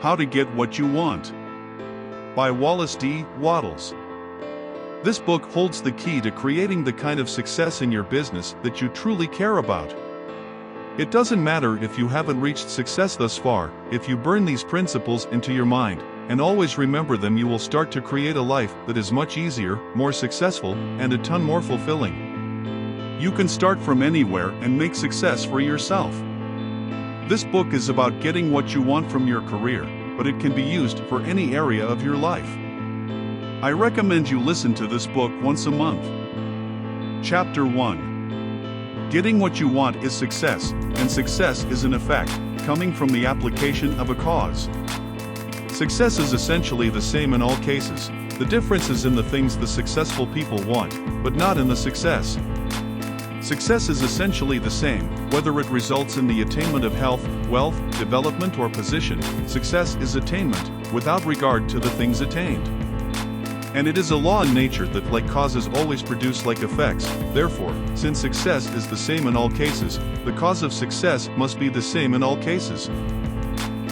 How to Get What You Want by Wallace D. Wattles. This book holds the key to creating the kind of success in your business that you truly care about. It doesn't matter if you haven't reached success thus far, if you burn these principles into your mind, and always remember them, you will start to create a life that is much easier, more successful, and a ton more fulfilling. You can start from anywhere and make success for yourself. This book is about getting what you want from your career, but it can be used for any area of your life. I recommend you listen to this book once a month. Chapter 1. Getting what you want is success, and success is an effect, coming from the application of a cause. Success is essentially the same in all cases. The difference is in the things the successful people want, but not in the success. Success is essentially the same, whether it results in the attainment of health, wealth, development, or position. Success is attainment, without regard to the things attained. And it is a law in nature that like causes always produce like effects. Therefore, since success is the same in all cases, the cause of success must be the same in all cases.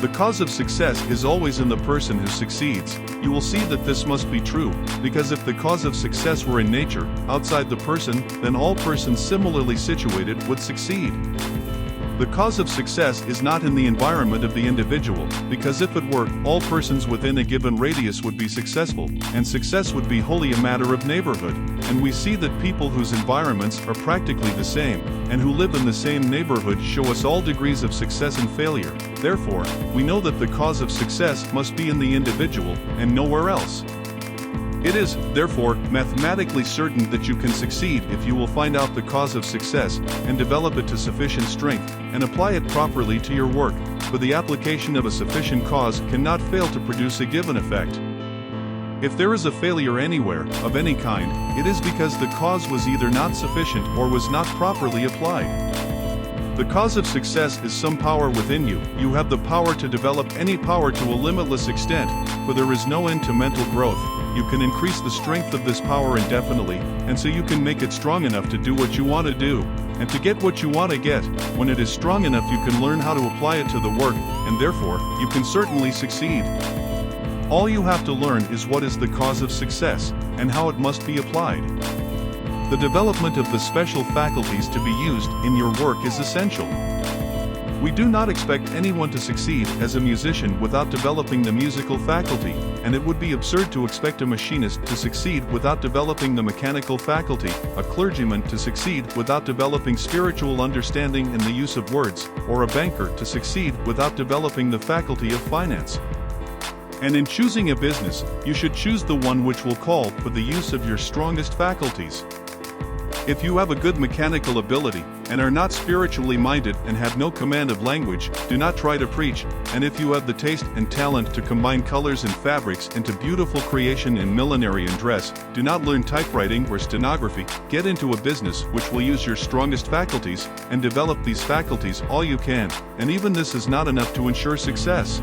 The cause of success is always in the person who succeeds. You will see that this must be true, because if the cause of success were in nature, outside the person, then all persons similarly situated would succeed. The cause of success is not in the environment of the individual, because if it were, all persons within a given radius would be successful, and success would be wholly a matter of neighborhood. And we see that people whose environments are practically the same, and who live in the same neighborhood show us all degrees of success and failure. Therefore, we know that the cause of success must be in the individual, and nowhere else. It is, therefore, mathematically certain that you can succeed if you will find out the cause of success, and develop it to sufficient strength, and apply it properly to your work, for the application of a sufficient cause cannot fail to produce a given effect. If there is a failure anywhere, of any kind, it is because the cause was either not sufficient or was not properly applied. The cause of success is some power within you. You have the power to develop any power to a limitless extent, for there is no end to mental growth. You can increase the strength of this power indefinitely, and so you can make it strong enough to do what you want to do, and to get what you want to get. When it is strong enough, you can learn how to apply it to the work, and therefore, you can certainly succeed. All you have to learn is what is the cause of success, and how it must be applied. The development of the special faculties to be used in your work is essential. We do not expect anyone to succeed as a musician without developing the musical faculty, and it would be absurd to expect a machinist to succeed without developing the mechanical faculty, a clergyman to succeed without developing spiritual understanding and the use of words, or a banker to succeed without developing the faculty of finance. And in choosing a business, you should choose the one which will call for the use of your strongest faculties. If you have a good mechanical ability, and are not spiritually minded and have no command of language, do not try to preach, and if you have the taste and talent to combine colors and fabrics into beautiful creation in millinery and dress, do not learn typewriting or stenography. Get into a business which will use your strongest faculties, and develop these faculties all you can, and even this is not enough to ensure success.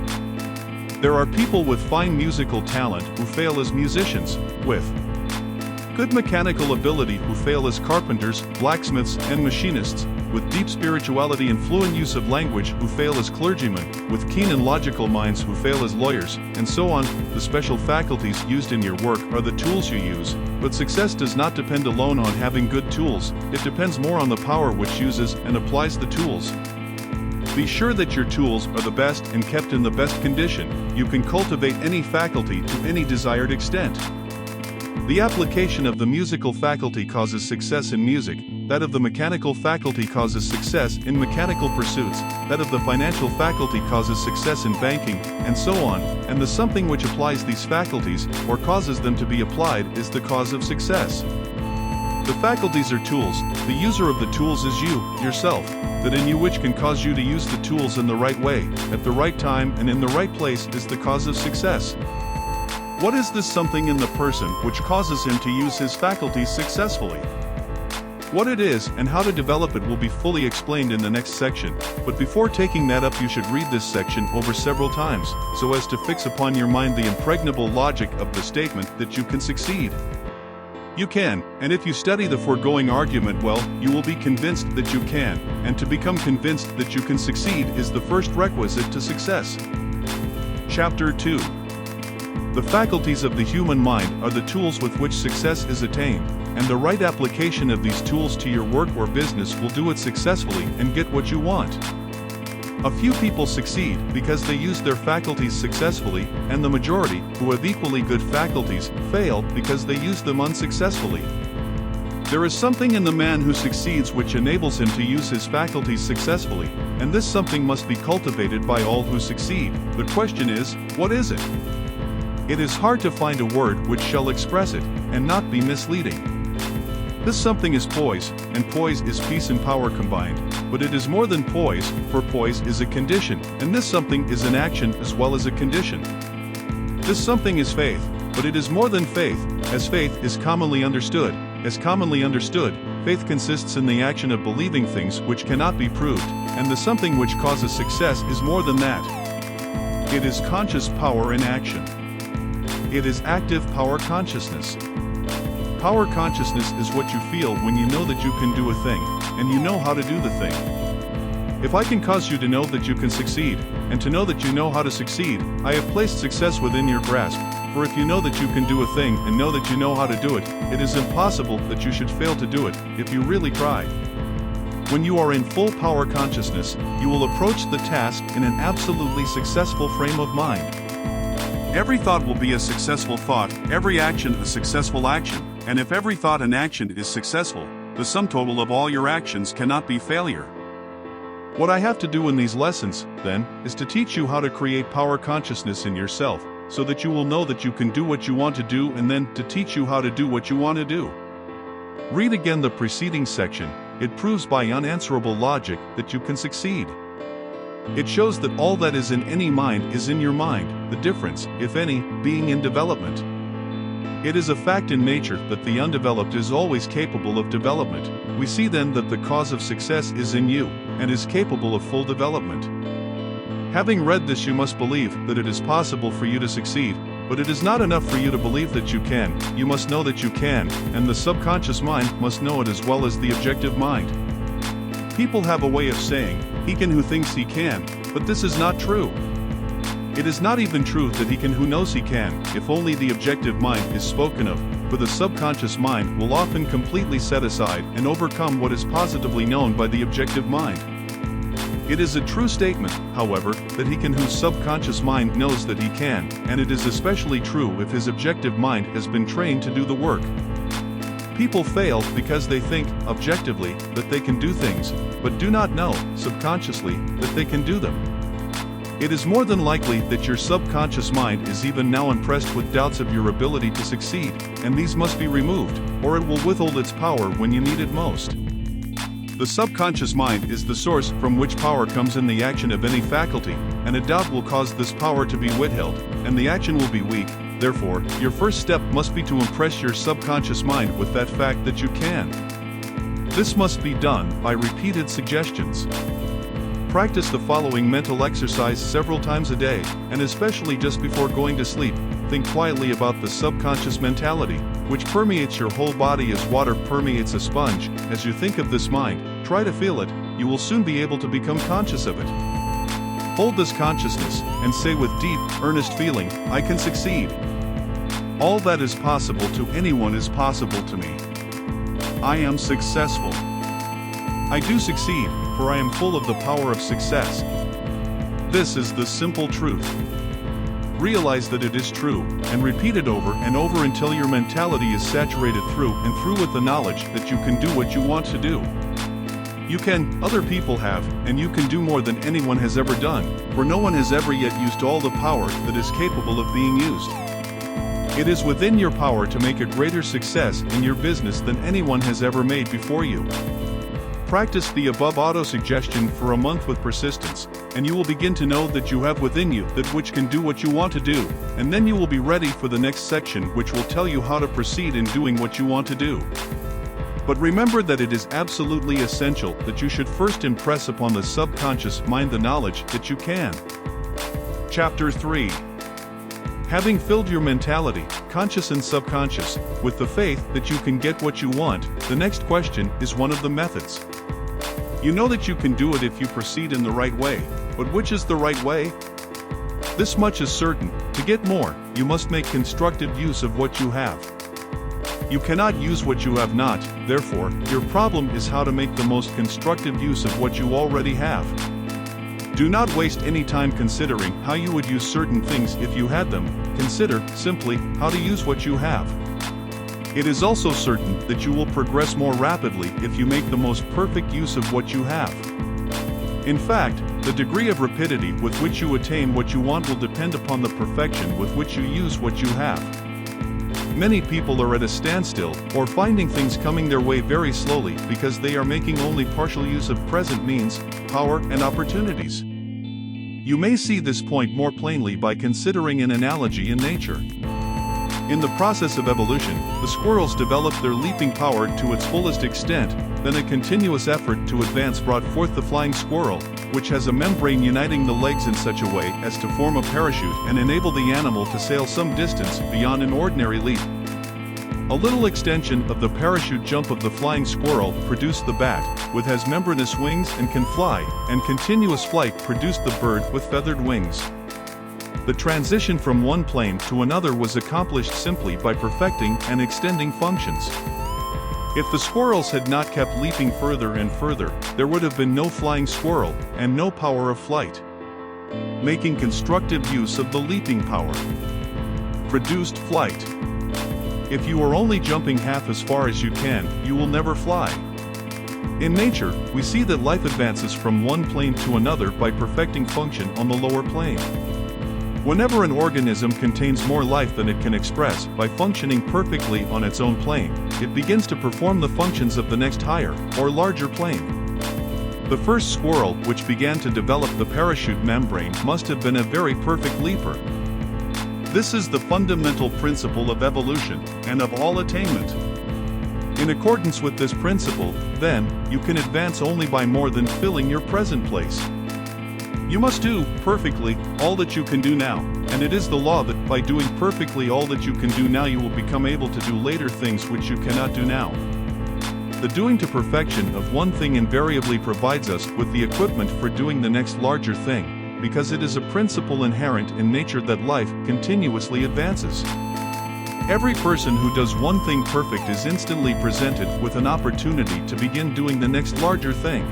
There are people with fine musical talent who fail as musicians, with good mechanical ability who fail as carpenters, blacksmiths, and machinists, with deep spirituality and fluent use of language who fail as clergymen, with keen and logical minds who fail as lawyers, and so on. The special faculties used in your work are the tools you use, but success does not depend alone on having good tools, it depends more on the power which uses and applies the tools. Be sure that your tools are the best and kept in the best condition. You can cultivate any faculty to any desired extent. The application of the musical faculty causes success in music, that of the mechanical faculty causes success in mechanical pursuits, that of the financial faculty causes success in banking, and so on, and the something which applies these faculties, or causes them to be applied, is the cause of success. The faculties are tools, the user of the tools is you, yourself, that in you which can cause you to use the tools in the right way, at the right time and in the right place is the cause of success. What is this something in the person which causes him to use his faculties successfully? What it is and how to develop it will be fully explained in the next section, but before taking that up you should read this section over several times, so as to fix upon your mind the impregnable logic of the statement that you can succeed. You can, and if you study the foregoing argument well, you will be convinced that you can, and to become convinced that you can succeed is the first requisite to success. Chapter 2. The faculties of the human mind are the tools with which success is attained, and the right application of these tools to your work or business will do it successfully and get what you want. A few people succeed because they use their faculties successfully, and the majority, who have equally good faculties, fail because they use them unsuccessfully. There is something in the man who succeeds which enables him to use his faculties successfully, and this something must be cultivated by all who succeed. The question is, what is it? It is hard to find a word which shall express it, and not be misleading. This something is poise, and poise is peace and power combined, but it is more than poise, for poise is a condition, and this something is an action as well as a condition. This something is faith, but it is more than faith, as faith is commonly understood. As commonly understood, faith consists in the action of believing things which cannot be proved, and the something which causes success is more than that. It is conscious power in action. It is active power consciousness. Power consciousness is what you feel when you know that you can do a thing, and you know how to do the thing. If I can cause you to know that you can succeed, and to know that you know how to succeed, I have placed success within your grasp. For if you know that you can do a thing and know that you know how to do it, it is impossible that you should fail to do it, if you really try. When you are in full power consciousness, you will approach the task in an absolutely successful frame of mind. Every thought will be a successful thought, every action a successful action, and if every thought and action is successful, the sum total of all your actions cannot be failure. What I have to do in these lessons, then, is to teach you how to create power consciousness in yourself, so that you will know that you can do what you want to do, and then to teach you how to do what you want to do. Read again the preceding section. It proves by unanswerable logic that you can succeed. It shows that all that is in any mind is in your mind, the difference, if any, being in development. It is a fact in nature that the undeveloped is always capable of development. We see then that the cause of success is in you, and is capable of full development. Having read this, you must believe that it is possible for you to succeed, but it is not enough for you to believe that you can. You must know that you can, and the subconscious mind must know it as well as the objective mind. People have a way of saying, "He can who thinks he can," but this is not true. It is not even true that he can who knows he can, if only the objective mind is spoken of, for the subconscious mind will often completely set aside and overcome what is positively known by the objective mind. It is a true statement, however, that he can whose subconscious mind knows that he can, and it is especially true if his objective mind has been trained to do the work. People fail because they think, objectively, that they can do things, but do not know, subconsciously, that they can do them. It is more than likely that your subconscious mind is even now impressed with doubts of your ability to succeed, and these must be removed, or it will withhold its power when you need it most. The subconscious mind is the source from which power comes in the action of any faculty, and a doubt will cause this power to be withheld, and the action will be weak. Therefore, your first step must be to impress your subconscious mind with that fact that you can. This must be done by repeated suggestions. Practice the following mental exercise several times a day, and especially just before going to sleep. Think quietly about the subconscious mentality, which permeates your whole body as water permeates a sponge. As you think of this mind, try to feel it. You will soon be able to become conscious of it. Hold this consciousness, and say with deep, earnest feeling, "I can succeed. All that is possible to anyone is possible to me. I am successful. I do succeed, for I am full of the power of success." This is the simple truth. Realize that it is true, and repeat it over and over until your mentality is saturated through and through with the knowledge that you can do what you want to do. You can, other people have, and you can do more than anyone has ever done, for no one has ever yet used all the power that is capable of being used. It is within your power to make a greater success in your business than anyone has ever made before you. Practice the above auto-suggestion for a month with persistence, and you will begin to know that you have within you that which can do what you want to do, and then you will be ready for the next section, which will tell you how to proceed in doing what you want to do. But remember that it is absolutely essential that you should first impress upon the subconscious mind the knowledge that you can. Chapter 3. Having filled your mentality, conscious and subconscious, with the faith that you can get what you want, the next question is one of the methods. You know that you can do it if you proceed in the right way, but which is the right way? This much is certain: to get more, you must make constructive use of what you have. You cannot use what you have not, therefore, your problem is how to make the most constructive use of what you already have. Do not waste any time considering how you would use certain things if you had them. Consider, simply, how to use what you have. It is also certain that you will progress more rapidly if you make the most perfect use of what you have. In fact, the degree of rapidity with which you attain what you want will depend upon the perfection with which you use what you have. Many people are at a standstill, or finding things coming their way very slowly because they are making only partial use of present means, power, and opportunities. You may see this point more plainly by considering an analogy in nature. In the process of evolution, the squirrels developed their leaping power to its fullest extent, then a continuous effort to advance brought forth the flying squirrel, which has a membrane uniting the legs in such a way as to form a parachute and enable the animal to sail some distance beyond an ordinary leap. A little extension of the parachute jump of the flying squirrel produced the bat, which has membranous wings and can fly, and continuous flight produced the bird with feathered wings. The transition from one plane to another was accomplished simply by perfecting and extending functions. If the squirrels had not kept leaping further and further, there would have been no flying squirrel, and no power of flight. Making constructive use of the leaping power produced flight. If you are only jumping half as far as you can, you will never fly. In nature, we see that life advances from one plane to another by perfecting function on the lower plane. Whenever an organism contains more life than it can express by functioning perfectly on its own plane, it begins to perform the functions of the next higher, or larger plane. The first squirrel which began to develop the parachute membrane must have been a very perfect leaper. This is the fundamental principle of evolution, and of all attainment. In accordance with this principle, then, you can advance only by more than filling your present place. You must do, perfectly, all that you can do now, and it is the law that, by doing perfectly all that you can do now, you will become able to do later things which you cannot do now. The doing to perfection of one thing invariably provides us with the equipment for doing the next larger thing, because it is a principle inherent in nature that life continuously advances. Every person who does one thing perfect is instantly presented with an opportunity to begin doing the next larger thing.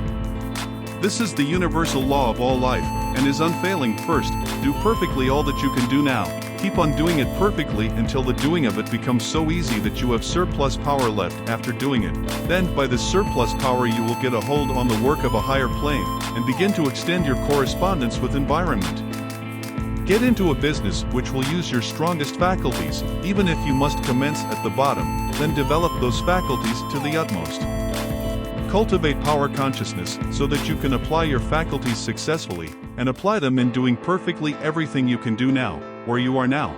This is the universal law of all life, and is unfailing. First, do perfectly all that you can do now. Keep on doing it perfectly until the doing of it becomes so easy that you have surplus power left after doing it. Then, by this surplus power, you will get a hold on the work of a higher plane, and begin to extend your correspondence with environment. Get into a business which will use your strongest faculties, even if you must commence at the bottom, then develop those faculties to the utmost. Cultivate power consciousness so that you can apply your faculties successfully, and apply them in doing perfectly everything you can do now, where you are now.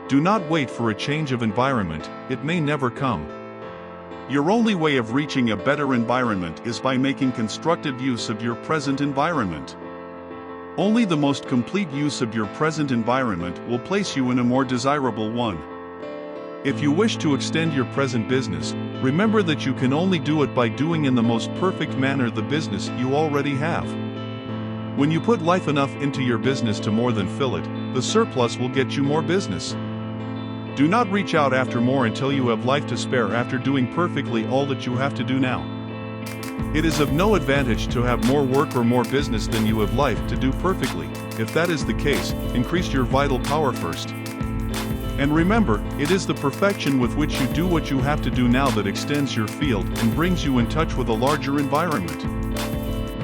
Do not wait for a change of environment, it may never come. Your only way of reaching a better environment is by making constructive use of your present environment. Only the most complete use of your present environment will place you in a more desirable one. If you wish to extend your present business, remember that you can only do it by doing in the most perfect manner the business you already have. When you put life enough into your business to more than fill it, the surplus will get you more business. Do not reach out after more until you have life to spare after doing perfectly all that you have to do now. It is of no advantage to have more work or more business than you have life to do perfectly. If that is the case, increase your vital power first. And remember, it is the perfection with which you do what you have to do now that extends your field and brings you in touch with a larger environment.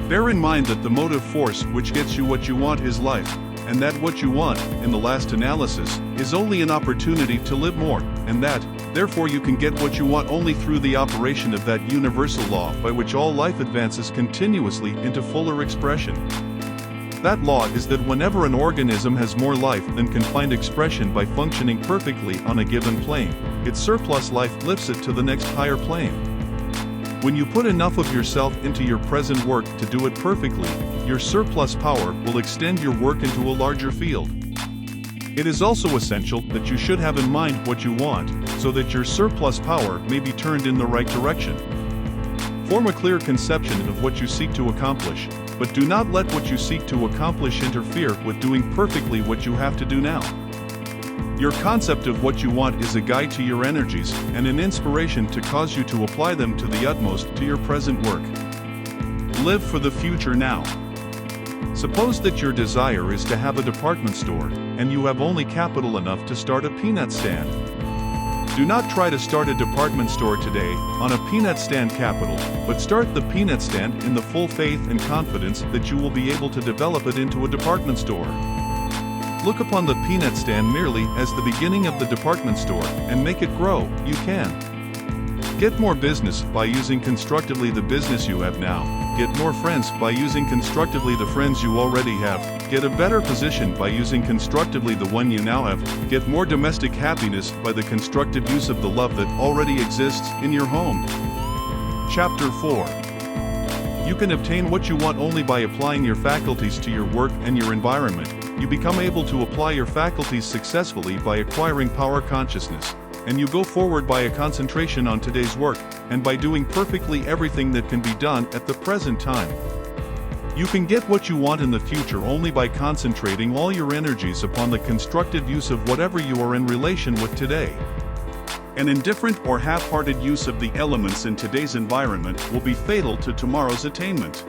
Bear in mind that the motive force which gets you what you want is life, and that what you want, in the last analysis, is only an opportunity to live more, and that, therefore, you can get what you want only through the operation of that universal law by which all life advances continuously into fuller expression. That law is that whenever an organism has more life than can find expression by functioning perfectly on a given plane, its surplus life lifts it to the next higher plane. When you put enough of yourself into your present work to do it perfectly, your surplus power will extend your work into a larger field. It is also essential that you should have in mind what you want, so that your surplus power may be turned in the right direction. Form a clear conception of what you seek to accomplish, but do not let what you seek to accomplish interfere with doing perfectly what you have to do now. Your concept of what you want is a guide to your energies and an inspiration to cause you to apply them to the utmost to your present work. Live for the future now. Suppose that your desire is to have a department store, and you have only capital enough to start a peanut stand. Do not try to start a department store today on a peanut stand capital, but start the peanut stand in the full faith and confidence that you will be able to develop it into a department store. Look upon the peanut stand merely as the beginning of the department store and make it grow. You can. Get more business by using constructively the business you have now. Get more friends by using constructively the friends you already have. Get a better position by using constructively the one you now have. Get more domestic happiness by the constructive use of the love that already exists in your home. Chapter 4. You can obtain what you want only by applying your faculties to your work and your environment. You become able to apply your faculties successfully by acquiring power consciousness. And you go forward by a concentration on today's work, and by doing perfectly everything that can be done at the present time. You can get what you want in the future only by concentrating all your energies upon the constructive use of whatever you are in relation with today. An indifferent or half-hearted use of the elements in today's environment will be fatal to tomorrow's attainment.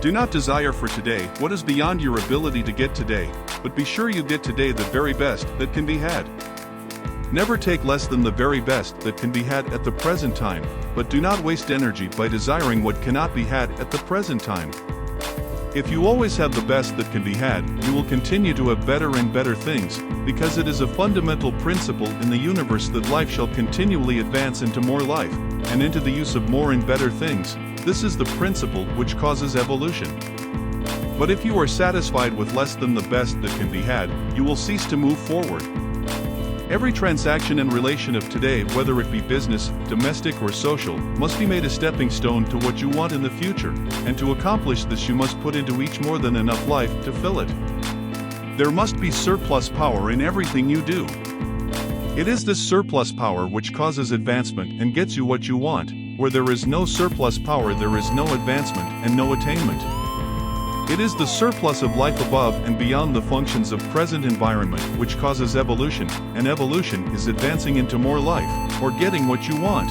Do not desire for today what is beyond your ability to get today, but be sure you get today the very best that can be had. Never take less than the very best that can be had at the present time, but do not waste energy by desiring what cannot be had at the present time. If you always have the best that can be had, you will continue to have better and better things, because it is a fundamental principle in the universe that life shall continually advance into more life, and into the use of more and better things. This is the principle which causes evolution. But if you are satisfied with less than the best that can be had, you will cease to move forward. Every transaction and relation of today, whether it be business, domestic or social, must be made a stepping stone to what you want in the future, and to accomplish this you must put into each more than enough life to fill it. There must be surplus power in everything you do. It is this surplus power which causes advancement and gets you what you want. Where there is no surplus power, there is no advancement and no attainment. It is the surplus of life above and beyond the functions of present environment which causes evolution, and evolution is advancing into more life, or getting what you want.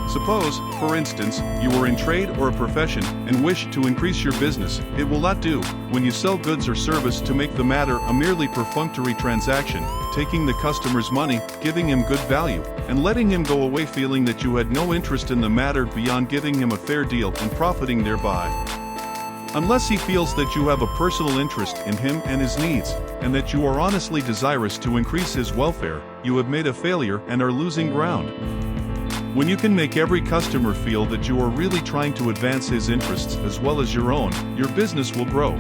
Suppose, for instance, you are in trade or a profession and wish to increase your business. It will not do, when you sell goods or service, to make the matter a merely perfunctory transaction, taking the customer's money, giving him good value, and letting him go away feeling that you had no interest in the matter beyond giving him a fair deal and profiting thereby. Unless he feels that you have a personal interest in him and his needs, and that you are honestly desirous to increase his welfare, you have made a failure and are losing ground. When you can make every customer feel that you are really trying to advance his interests as well as your own, your business will grow.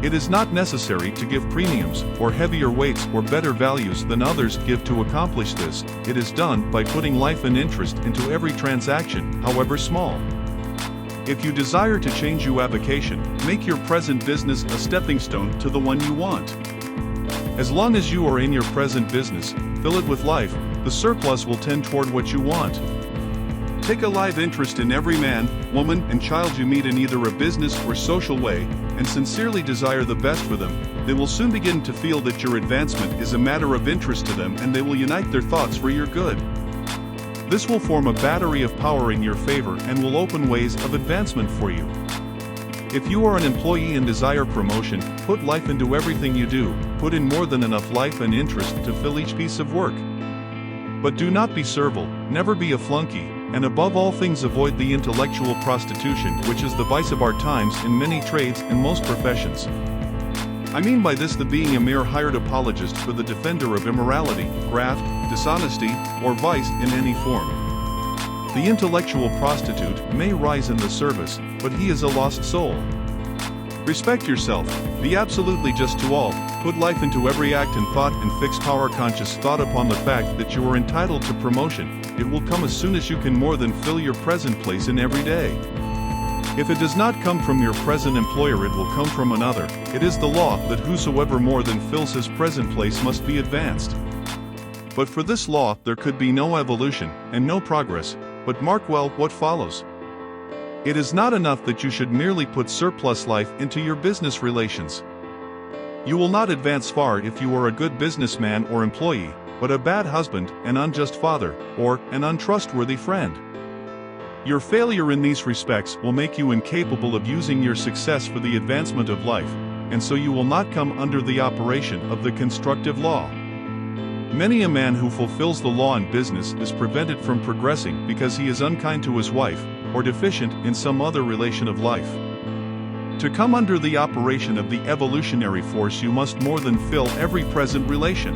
It is not necessary to give premiums, or heavier weights, or better values than others give to accomplish this. It is done by putting life and interest into every transaction, however small. If you desire to change your avocation, make your present business a stepping stone to the one you want. As long as you are in your present business, fill it with life, the surplus will tend toward what you want. Take a live interest in every man, woman, and child you meet in either a business or social way, and sincerely desire the best for them. They will soon begin to feel that your advancement is a matter of interest to them, and they will unite their thoughts for your good. This will form a battery of power in your favor and will open ways of advancement for you. If you are an employee and desire promotion, put life into everything you do, put in more than enough life and interest to fill each piece of work. But do not be servile, never be a flunky, and above all things avoid the intellectual prostitution which is the vice of our times in many trades and most professions. I mean by this the being a mere hired apologist for the defender of immorality, graft, dishonesty, or vice in any form. The intellectual prostitute may rise in the service, but he is a lost soul. Respect yourself, be absolutely just to all, put life into every act and thought, and fix power-conscious thought upon the fact that you are entitled to promotion. It will come as soon as you can more than fill your present place in every day. If it does not come from your present employer, it will come from another. It is the law that whosoever more than fills his present place must be advanced. But for this law there could be no evolution, and no progress, but mark well what follows. It is not enough that you should merely put surplus life into your business relations. You will not advance far if you are a good businessman or employee, but a bad husband, an unjust father, or an untrustworthy friend. Your failure in these respects will make you incapable of using your success for the advancement of life, and so you will not come under the operation of the constructive law. Many a man who fulfills the law in business is prevented from progressing because he is unkind to his wife, or deficient in some other relation of life. To come under the operation of the evolutionary force, you must more than fill every present relation.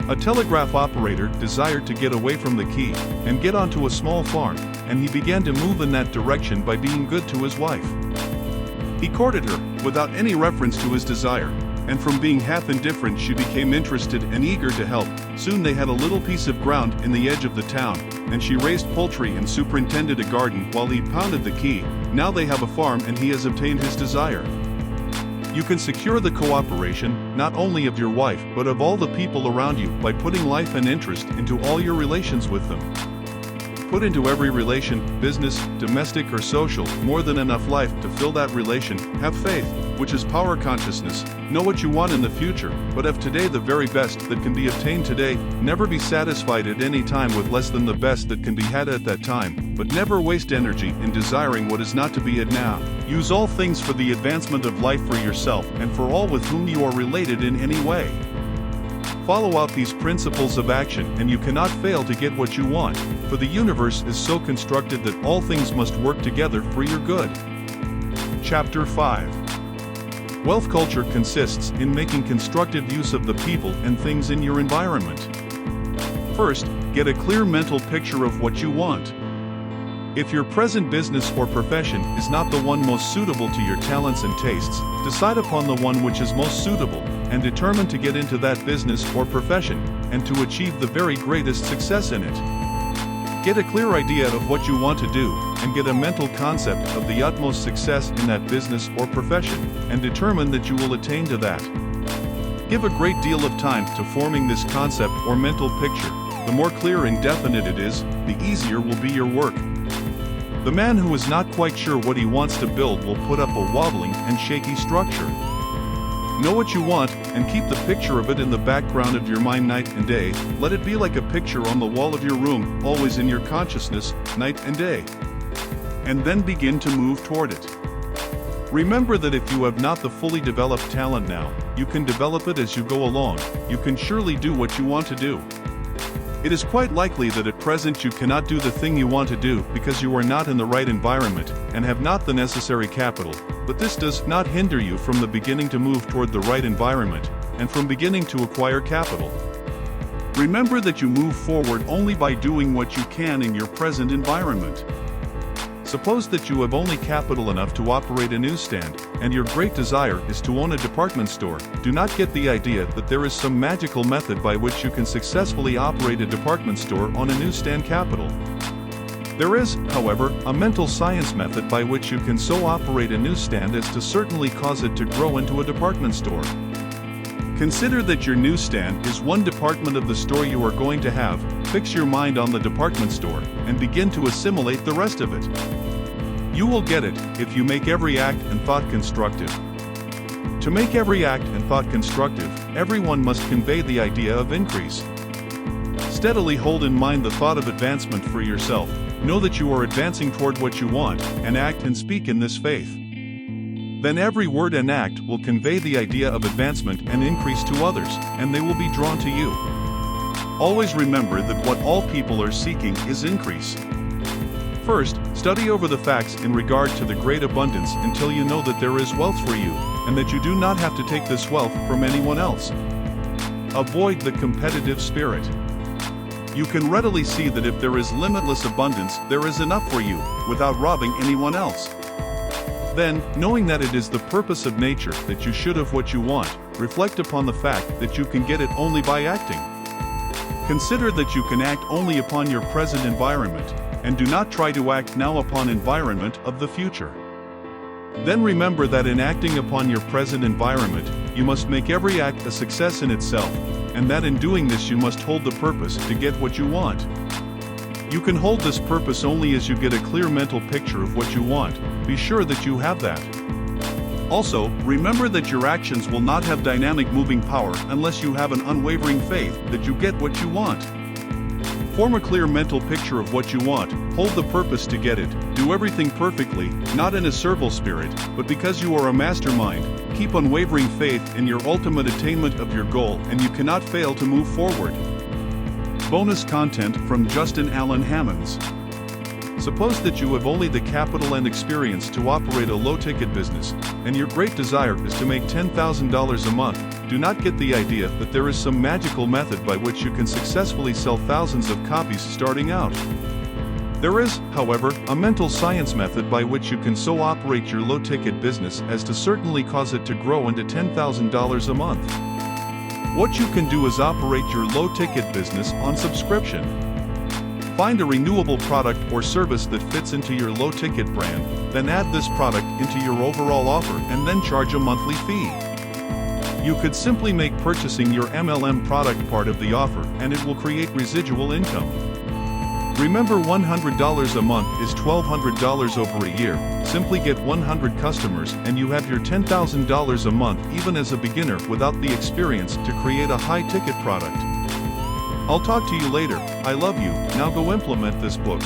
A telegraph operator desired to get away from the key and get onto a small farm, and he began to move in that direction by being good to his wife. He courted her, without any reference to his desire, and from being half indifferent she became interested and eager to help. Soon they had a little piece of ground in the edge of the town, and she raised poultry and superintended a garden while he pounded the key. Now they have a farm and he has obtained his desire. You can secure the cooperation, not only of your wife but of all the people around you, by putting life and interest into all your relations with them. Put into every relation, business, domestic or social, more than enough life to fill that relation. Have faith, which is power consciousness. Know what you want in the future, but have today the very best that can be obtained today. Never be satisfied at any time with less than the best that can be had at that time, but never waste energy in desiring what is not to be had now. Use all things for the advancement of life for yourself and for all with whom you are related in any way. Follow out these principles of action and you cannot fail to get what you want, for the universe is so constructed that all things must work together for your good. Chapter 5. Wealth culture consists in making constructive use of the people and things in your environment. First, get a clear mental picture of what you want. If your present business or profession is not the one most suitable to your talents and tastes, decide upon the one which is most suitable, and determine to get into that business or profession, and to achieve the very greatest success in it. Get a clear idea of what you want to do, and get a mental concept of the utmost success in that business or profession, and determine that you will attain to that. Give a great deal of time to forming this concept or mental picture. The more clear and definite it is, the easier will be your work. The man who is not quite sure what he wants to build will put up a wobbling and shaky structure. Know what you want, and keep the picture of it in the background of your mind night and day. Let it be like a picture on the wall of your room, always in your consciousness, night and day. And then begin to move toward it. Remember that if you have not the fully developed talent now, you can develop it as you go along. You can surely do what you want to do. It is quite likely that at present you cannot do the thing you want to do because you are not in the right environment and have not the necessary capital, but this does not hinder you from the beginning to move toward the right environment and from beginning to acquire capital. Remember that you move forward only by doing what you can in your present environment. Suppose that you have only capital enough to operate a newsstand, and your great desire is to own a department store. Do not get the idea that there is some magical method by which you can successfully operate a department store on a newsstand capital. There is, however, a mental science method by which you can so operate a newsstand as to certainly cause it to grow into a department store. Consider that your newsstand is one department of the store you are going to have. Fix your mind on the department store, and begin to assimilate the rest of it. You will get it, if you make every act and thought constructive. To make every act and thought constructive, everyone must convey the idea of increase. Steadily hold in mind the thought of advancement for yourself. Know that you are advancing toward what you want, and act and speak in this faith. Then every word and act will convey the idea of advancement and increase to others, and they will be drawn to you. Always remember that what all people are seeking is increase. First, study over the facts in regard to the great abundance until you know that there is wealth for you, and that you do not have to take this wealth from anyone else. Avoid the competitive spirit. You can readily see that if there is limitless abundance, there is enough for you, without robbing anyone else. Then, knowing that it is the purpose of nature that you should have what you want, reflect upon the fact that you can get it only by acting. Consider that you can act only upon your present environment, and do not try to act now upon environment of the future. Then remember that in acting upon your present environment, you must make every act a success in itself, and that in doing this you must hold the purpose to get what you want. You can hold this purpose only as you get a clear mental picture of what you want. Be sure that you have that. Also, remember that your actions will not have dynamic moving power unless you have an unwavering faith that you get what you want. Form a clear mental picture of what you want, hold the purpose to get it, do everything perfectly, not in a servile spirit, but because you are a mastermind. Keep unwavering faith in your ultimate attainment of your goal, and you cannot fail to move forward. Bonus content from Justin Allen Hammonds. Suppose that you have only the capital and experience to operate a low-ticket business, and your great desire is to make $10,000 a month. Do not get the idea that there is some magical method by which you can successfully sell thousands of copies starting out. There is, however, a mental science method by which you can so operate your low-ticket business as to certainly cause it to grow into $10,000 a month. What you can do is operate your low-ticket business on subscription. Find a renewable product or service that fits into your low-ticket brand, then add this product into your overall offer and then charge a monthly fee. You could simply make purchasing your MLM product part of the offer, and it will create residual income. Remember, $100 a month is $1,200 over a year. Simply get 100 customers and you have your $10,000 a month even as a beginner without the experience to create a high-ticket product. I'll talk to you later. I love you. Now go implement this book.